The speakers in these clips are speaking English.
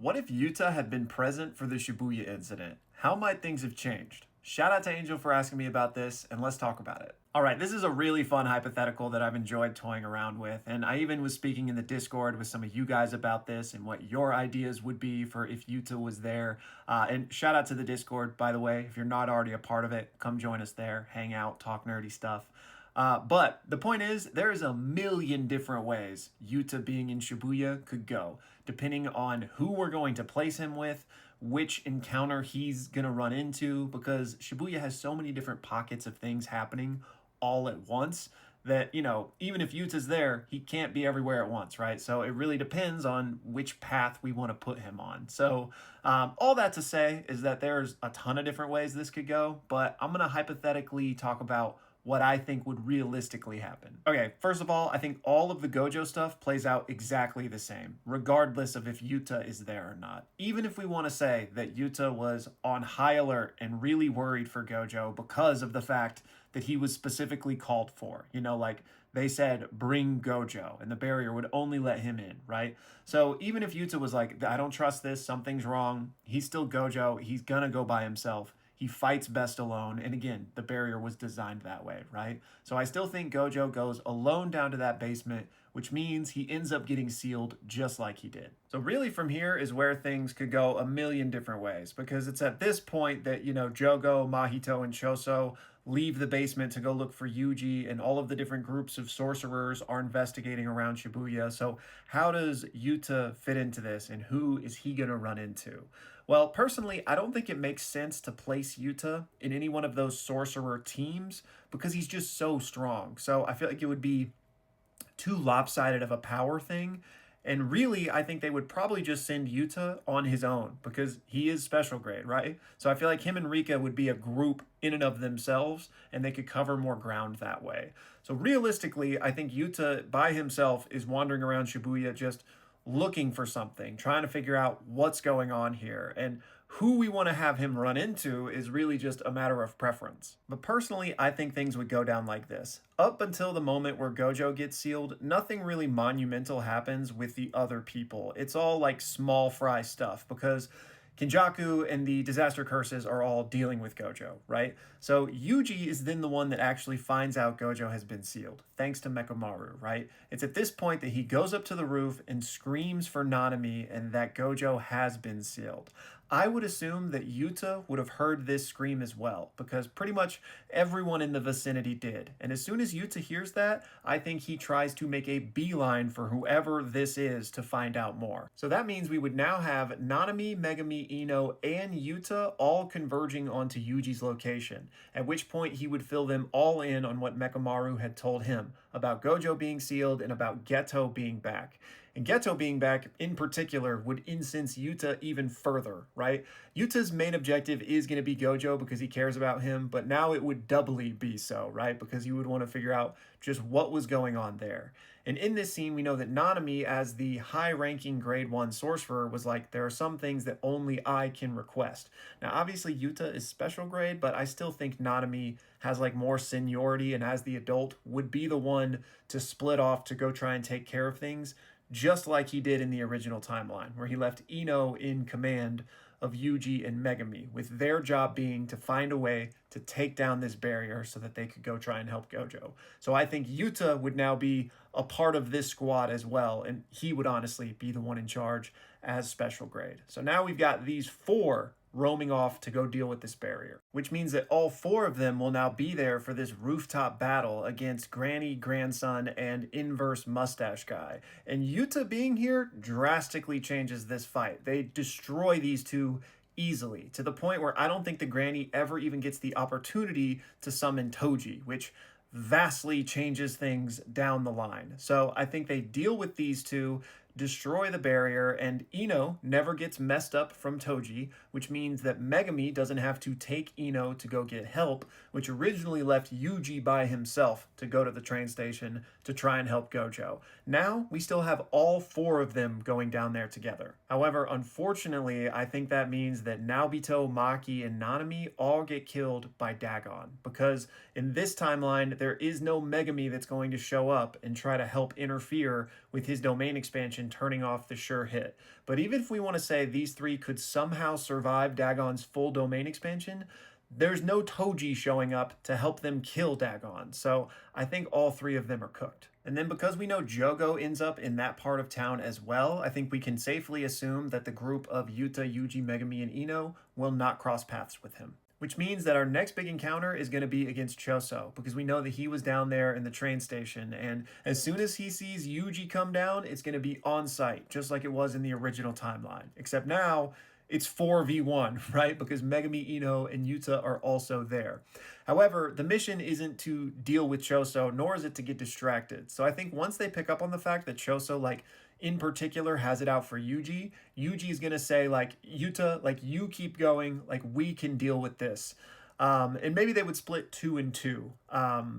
What if Yuta had been present for the Shibuya incident? How might things have changed? Shout out to Angel for asking me about this, and let's talk about it. All right, this is a really fun hypothetical that I've enjoyed toying around with, and I even was speaking in the Discord with some of you guys about this and what your ideas would be for if Yuta was there. And shout out to the Discord, by the way. If you're not already a part of it, come join us there, hang out, talk nerdy stuff. But the point is, there is a million different ways Yuta being in Shibuya could go, depending on who we're going to place him with, which encounter he's going to run into, because Shibuya has so many different pockets of things happening all at once that, even if Yuta's there, he can't be everywhere at once, right? So it really depends on which path we want to put him on. So all that to say is that there's a ton of different ways this could go, but I'm going to hypothetically talk about what I think would realistically happen. Okay, first of all, I think all of the Gojo stuff plays out exactly the same, regardless of if Yuta is there or not. Even if we want to say that Yuta was on high alert and really worried for Gojo because of the fact that he was specifically called for. Like they said, bring Gojo, and the barrier would only let him in, right? So even if Yuta was like, I don't trust this, something's wrong, he's still Gojo, he's gonna go by himself. He fights best alone. And again, the barrier was designed that way, right? So I still think Gojo goes alone down to that basement, which means he ends up getting sealed just like he did. So really from here is where things could go a million different ways, because it's at this point that, Jogo, Mahito, and Choso leave the basement to go look for Yuji, and all of the different groups of sorcerers are investigating around Shibuya. So how does Yuta fit into this, and who is he going to run into? Well, personally, I don't think it makes sense to place Yuta in any one of those sorcerer teams because he's just so strong. So I feel like it would be too lopsided of a power thing. And really, I think they would probably just send Yuta on his own because he is special grade, right? So I feel like him and Rika would be a group in and of themselves, and they could cover more ground that way. So realistically, I think Yuta by himself is wandering around Shibuya just looking for something, trying to figure out what's going on here. And who we want to have him run into is really just a matter of preference. But personally, I think things would go down like this. Up until the moment where Gojo gets sealed, nothing really monumental happens with the other people. It's all like small fry stuff because Kenjaku and the disaster curses are all dealing with Gojo, right? So Yuji is then the one that actually finds out Gojo has been sealed, thanks to Mekamaru, right? It's at this point that he goes up to the roof and screams for Nanami and that Gojo has been sealed. I would assume that Yuta would have heard this scream as well, because pretty much everyone in the vicinity did. And as soon as Yuta hears that, I think he tries to make a beeline for whoever this is to find out more. So that means we would now have Nanami, Megami, Ino, and Yuta all converging onto Yuji's location, at which point he would fill them all in on what Mekamaru had told him about Gojo being sealed and about Geto being back. And Geto being back, in particular, would incense Yuta even further, right? Yuta's main objective is going to be Gojo because he cares about him, but now it would doubly be so, right? Because you would want to figure out just what was going on there. And in this scene, we know that Nanami, as the high-ranking grade 1 sorcerer, was like, there are some things that only I can request. Now, obviously, Yuta is special grade, but I still think Nanami has like more seniority and as the adult would be the one to split off to go try and take care of things, just like he did in the original timeline, where he left Ino in command of Yuji and Megami, with their job being to find a way to take down this barrier so that they could go try and help Gojo. So I think Yuta would now be a part of this squad as well, and he would honestly be the one in charge as special grade. So now we've got these four roaming off to go deal with this barrier, which means that all four of them will now be there for this rooftop battle against Granny, Grandson, and Inverse Mustache Guy. And Yuta being here drastically changes this fight. They destroy these two easily, to the point where I don't think the Granny ever even gets the opportunity to summon Toji, which vastly changes things down the line. So I think they deal with these two, destroy the barrier, and Ino never gets messed up from Toji, which means that Megami doesn't have to take Ino to go get help, which originally left Yuji by himself to go to the train station to try and help Gojo. Now, we still have all four of them going down there together. However, unfortunately, I think that means that Naobito, Maki, and Nanami all get killed by Dagon, because in this timeline, there is no Megami that's going to show up and try to help interfere with his domain expansion and turning off the sure hit. But even if we want to say these three could somehow survive Dagon's full domain expansion, there's no Toji showing up to help them kill Dagon. So I think all three of them are cooked. And then because we know Jogo ends up in that part of town as well, I think we can safely assume that the group of Yuta, Yuji, Megami, and Ino will not cross paths with him. Which means that our next big encounter is going to be against Choso, because we know that he was down there in the train station, and as soon as he sees Yuji come down, it's going to be on site, just like it was in the original timeline. Except now, it's 4v1, right? Because Megami, Ino, and Yuta are also there. However, the mission isn't to deal with Choso, nor is it to get distracted. So I think once they pick up on the fact that Choso, like, in particular, has it out for Yuji, Yuji is going to say, like, Yuta, like, you keep going, like, we can deal with this. And maybe they would split 2 and 2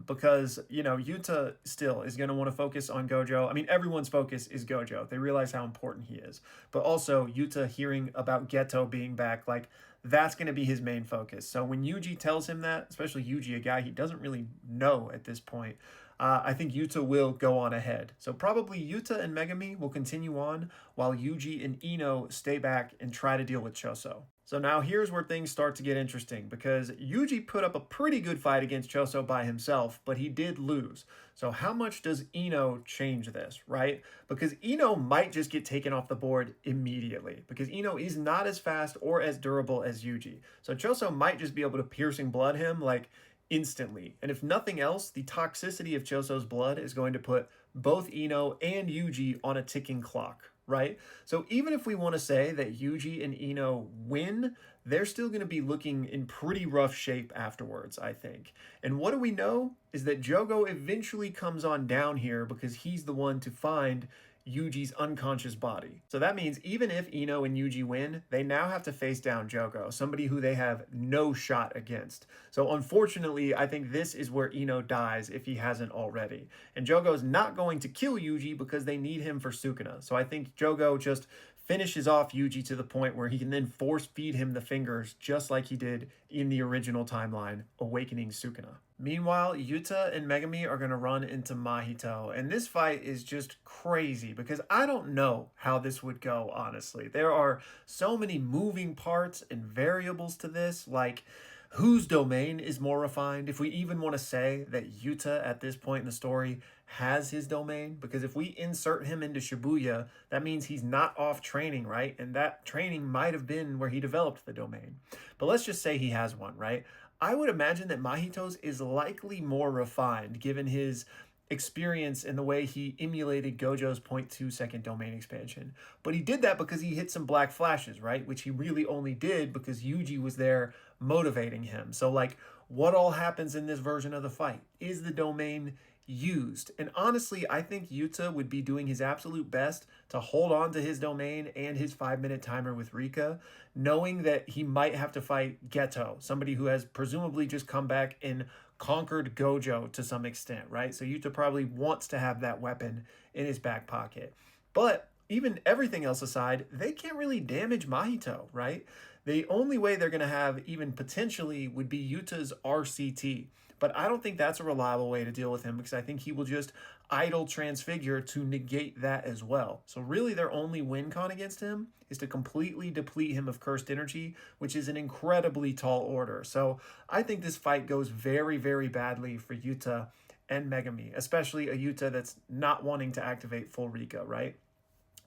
because, you know, Yuta still is going to want to focus on Gojo. I mean, everyone's focus is Gojo. They realize how important he is. But also, Yuta hearing about Geto being back, like, that's going to be his main focus. So when Yuji tells him that, especially Yuji, a guy he doesn't really know at this point, I think Yuta will go on ahead. So probably Yuta and Megami will continue on while Yuji and Ino stay back and try to deal with Choso. So now here's where things start to get interesting, because Yuji put up a pretty good fight against Choso by himself, but he did lose. So how much does Ino change this, right? Because Ino might just get taken off the board immediately, because Ino is not as fast or as durable as Yuji. So Choso might just be able to piercing blood him, like, instantly. And if nothing else, the toxicity of Choso's blood is going to put both Ino and Yuji on a ticking clock, right? So even if we want to say that Yuji and Ino win, they're still going to be looking in pretty rough shape afterwards, I think. And what do we know is that Jogo eventually comes on down here because he's the one to find Yuji's unconscious body. So that means even if Ino and Yuji win, they now have to face down Jogo, somebody who they have no shot against. So unfortunately, I think this is where Ino dies if he hasn't already. And Jogo's not going to kill Yuji because they need him for Sukuna. So I think Jogo just finishes off Yuji to the point where he can then force feed him the fingers just like he did in the original timeline, awakening Sukuna. Meanwhile, Yuta and Megami are going to run into Mahito, and this fight is just crazy because I don't know how this would go, honestly. There are so many moving parts and variables to this, like whose domain is more refined, if we even want to say that Yuta at this point in the story has his domain, because if we insert him into Shibuya, that means he's not off training, right? And that training might have been where he developed the domain. But let's just say he has one, right? I would imagine that Mahito's is likely more refined given his experience in the way he emulated Gojo's 0.2 second domain expansion. But he did that because he hit some black flashes, right? Which he really only did because Yuji was there motivating him. So, like, what all happens in this version of the fight? Is the domain used? And honestly, I think Yuta would be doing his absolute best to hold on to his domain and his 5-minute timer with Rika, knowing that he might have to fight Geto, somebody who has presumably just come back and conquered Gojo to some extent, right? So Yuta probably wants to have that weapon in his back pocket. But even everything else aside, they can't really damage Mahito, right? The only way they're going to have even potentially would be Yuta's RCT. But I don't think that's a reliable way to deal with him because I think he will just idle transfigure to negate that as well. So really their only win con against him is to completely deplete him of cursed energy, which is an incredibly tall order. So I think this fight goes very, very badly for Yuta and Megami, especially a Yuta that's not wanting to activate full Rika, right?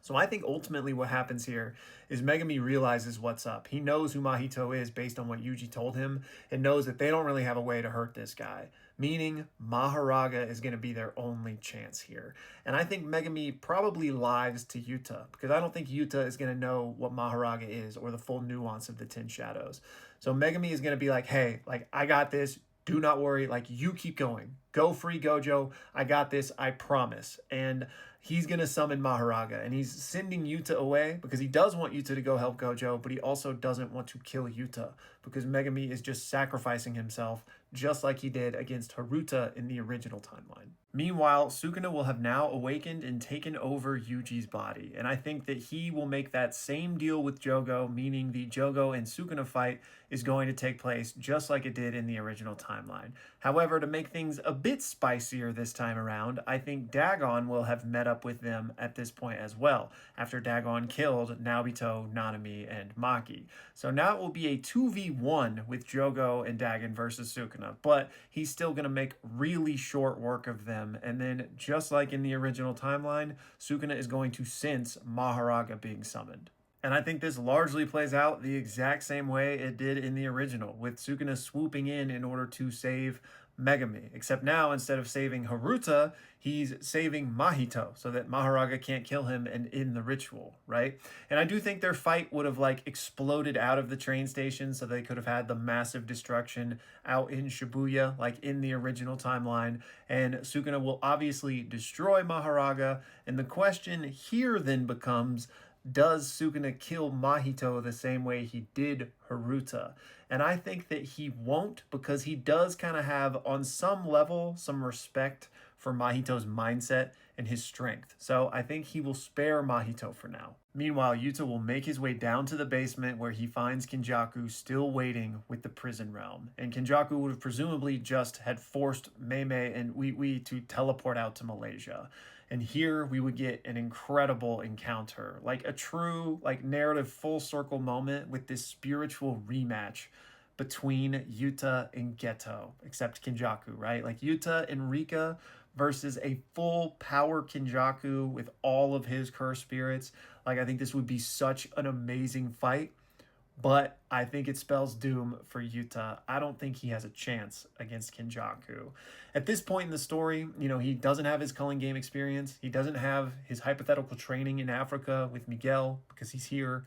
So I think ultimately what happens here is Megami realizes what's up. He knows who Mahito is based on what Yuji told him and knows that they don't really have a way to hurt this guy, meaning Mahoraga is going to be their only chance here. And I think Megami probably lies to Yuta because I don't think Yuta is going to know what Mahoraga is or the full nuance of the 10 Shadows. So Megami is going to be like, hey, like, I got this. Do not worry. Like, you keep going. Go free Gojo. I got this. I promise. And he's going to summon Mahoraga. And he's sending Yuta away because he does want Yuta to go help Gojo, but he also doesn't want to kill Yuta because Megami is just sacrificing himself just like he did against Haruta in the original timeline. Meanwhile, Sukuna will have now awakened and taken over Yuji's body, and I think that he will make that same deal with Jogo, meaning the Jogo and Sukuna fight is going to take place just like it did in the original timeline. However, to make things a bit spicier this time around, I think Dagon will have met up with them at this point as well, after Dagon killed Naobito, Nanami, and Maki. So now it will be a 2v1 with Jogo and Dagon versus Sukuna, but he's still going to make really short work of them. And then, just like in the original timeline, Sukuna is going to sense Mahoraga being summoned. And I think this largely plays out the exact same way it did in the original, with Sukuna swooping in order to save Megami. Except now, instead of saving Haruta, he's saving Mahito so that Mahoraga can't kill him and in the ritual, right? And I do think their fight would have like exploded out of the train station so they could have had the massive destruction out in Shibuya, like in the original timeline. And Sukuna will obviously destroy Mahoraga. And the question here then becomes, does Sukuna kill Mahito the same way he did Haruta? And I think that he won't, because he does kind of have, on some level, some respect for Mahito's mindset and his strength. So I think he will spare Mahito for now. Meanwhile, Yuta will make his way down to the basement where he finds Kenjaku still waiting with the prison realm. And Kenjaku would have presumably just had forced Mei and Wee to teleport out to Malaysia. And here we would get an incredible encounter, like a true like narrative full circle moment with this spiritual rematch between Yuta and Geto, except Kenjaku, right? Like Yuta and Rika versus a full power Kenjaku with all of his cursed spirits. Like, I think this would be such an amazing fight, but I think it spells doom for Yuta. I don't think he has a chance against Kenjaku. At this point in the story, you know, he doesn't have his culling game experience. He doesn't have his hypothetical training in Africa with Miguel because he's here.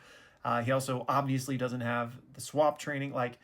He also obviously doesn't have the swap training. Like,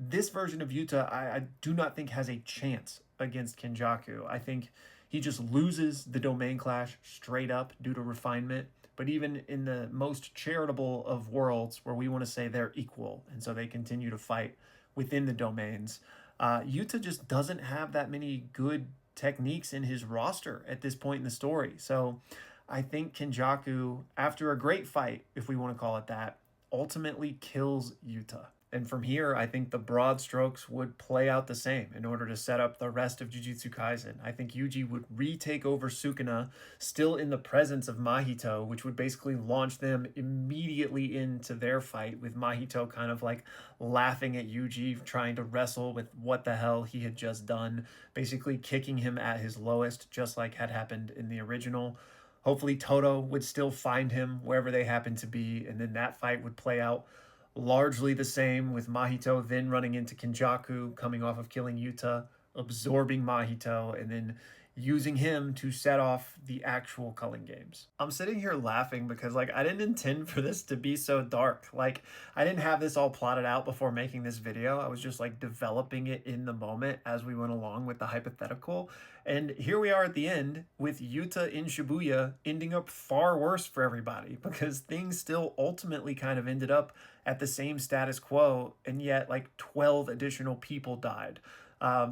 this version of Yuta, I do not think has a chance against Kenjaku. I think he just loses the domain clash straight up due to refinement. But even in the most charitable of worlds where we want to say they're equal, and so they continue to fight within the domains, Yuta just doesn't have that many good techniques in his roster at this point in the story. So I think Kenjaku, after a great fight, if we want to call it that, ultimately kills Yuta. And from here, I think the broad strokes would play out the same in order to set up the rest of Jujutsu Kaisen. I think Yuji would retake over Sukuna, still in the presence of Mahito, which would basically launch them immediately into their fight, with Mahito kind of like laughing at Yuji, trying to wrestle with what the hell he had just done, basically kicking him at his lowest, just like had happened in the original. Hopefully Toto would still find him wherever they happen to be, and then that fight would play out largely the same, with Mahito then running into Kenjaku, coming off of killing Yuta, absorbing Mahito, and then using him to set off the actual culling games. I'm sitting here laughing because like I didn't intend for this to be so dark. Like, I didn't have this all plotted out before making this video. I was just like developing it in the moment as we went along with the hypothetical. And here we are at the end with Yuta in Shibuya ending up far worse for everybody, because things still ultimately kind of ended up at the same status quo, and yet like 12 additional people died.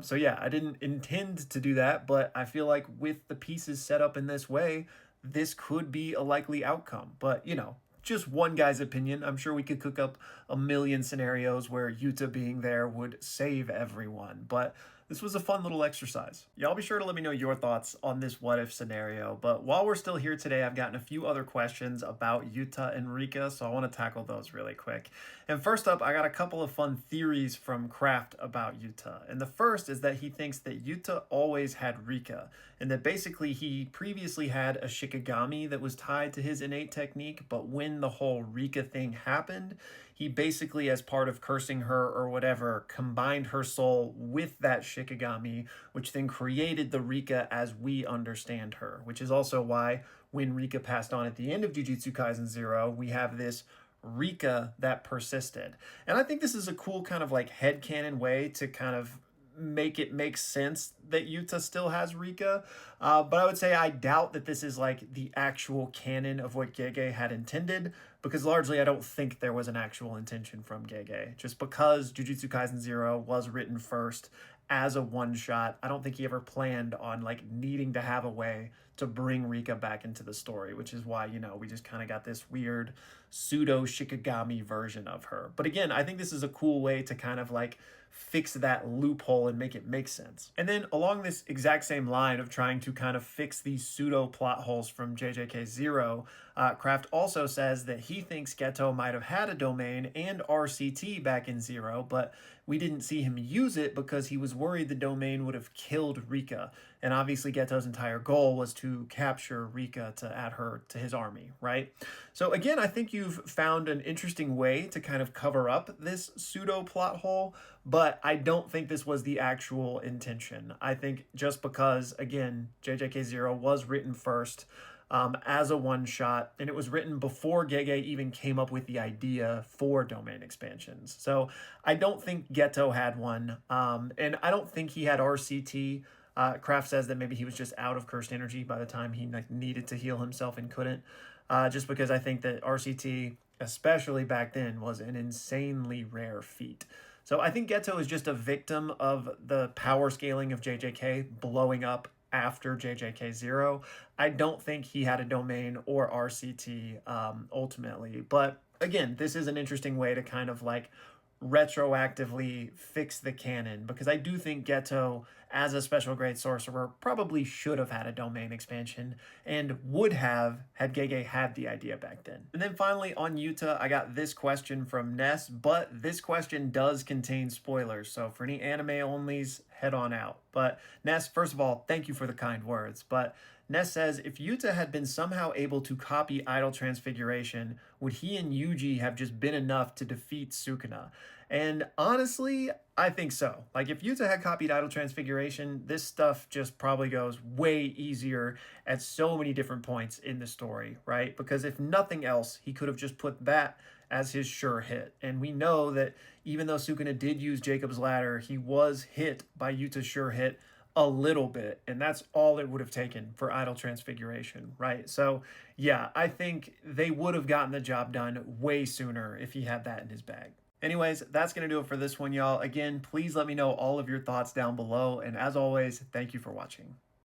So yeah, I didn't intend to do that, but I feel like with the pieces set up in this way, this could be a likely outcome. But, you know, just one guy's opinion. I'm sure we could cook up a million scenarios where Yuta being there would save everyone. But this was a fun little exercise. Y'all be sure to let me know your thoughts on this what if scenario. But while we're still here today, I've gotten a few other questions about Yuta and Rika, so I want to tackle those really quick. And first up, I got a couple of fun theories from Kraft about Yuta. And the first is that he thinks that Yuta always had Rika, and that basically he previously had a Shikigami that was tied to his innate technique, but when the whole Rika thing happened, he basically, as part of cursing her or whatever, combined her soul with that Shikigami, which then created the Rika as we understand her, which is also why when Rika passed on at the end of Jujutsu Kaisen 0, we have this Rika that persisted. And I think this is a cool kind of like headcanon way to kind of make it make sense that Yuta still has Rika. But I would say I doubt that this is like the actual canon of what Gege had intended, because largely I don't think there was an actual intention from Gege, just because Jujutsu Kaisen 0 was written first as a one shot. I don't think he ever planned on like needing to have a way to bring Rika back into the story, which is why, you know, we just kind of got this weird pseudo Shikigami version of her. But again, I think this is a cool way to kind of like fix that loophole and make it make sense. And then along this exact same line of trying to kind of fix these pseudo plot holes from JJK Zero, Kraft also says that he thinks Geto might have had a domain and RCT back in Zero, but we didn't see him use it because he was worried the domain would have killed Rika. And obviously Geto's entire goal was to capture Rika to add her to his army, right? So again, I think you've found an interesting way to kind of cover up this pseudo plot hole, but I don't think this was the actual intention. I think just because, again, JJK Zero was written first, as a one shot, and it was written before Gege even came up with the idea for domain expansions. So I don't think Geto had one, and I don't think he had RCT. Kraft says that maybe he was just out of cursed energy by the time he like needed to heal himself and couldn't. Just because I think that RCT, especially back then, was an insanely rare feat. So I think Geto is just a victim of the power scaling of JJK blowing up after JJK Zero. I don't think he had a domain or RCT ultimately. But again, this is an interesting way to kind of like retroactively fix the canon, because I do think Geto, as a special grade sorcerer, probably should have had a domain expansion and would have had Gege had the idea back then. And then finally on Yuta, I got this question from Ness, but this question does contain spoilers, so for any anime onlys, head on out. But Ness, first of all, thank you for the kind words, but Ness says, if Yuta had been somehow able to copy Idol Transfiguration, would he and Yuji have just been enough to defeat Sukuna? And honestly, I think so. Like, if Yuta had copied Idol Transfiguration, this stuff just probably goes way easier at so many different points in the story, right? Because if nothing else, he could have just put that as his sure hit. And we know that even though Sukuna did use Jacob's Ladder, he was hit by Yuta's sure hit a little bit, and that's all it would have taken for Idol Transfiguration, right? So yeah, I think they would have gotten the job done way sooner if he had that in his bag. Anyways, that's going to do it for this one, y'all. Again, please let me know all of your thoughts down below, and as always, thank you for watching.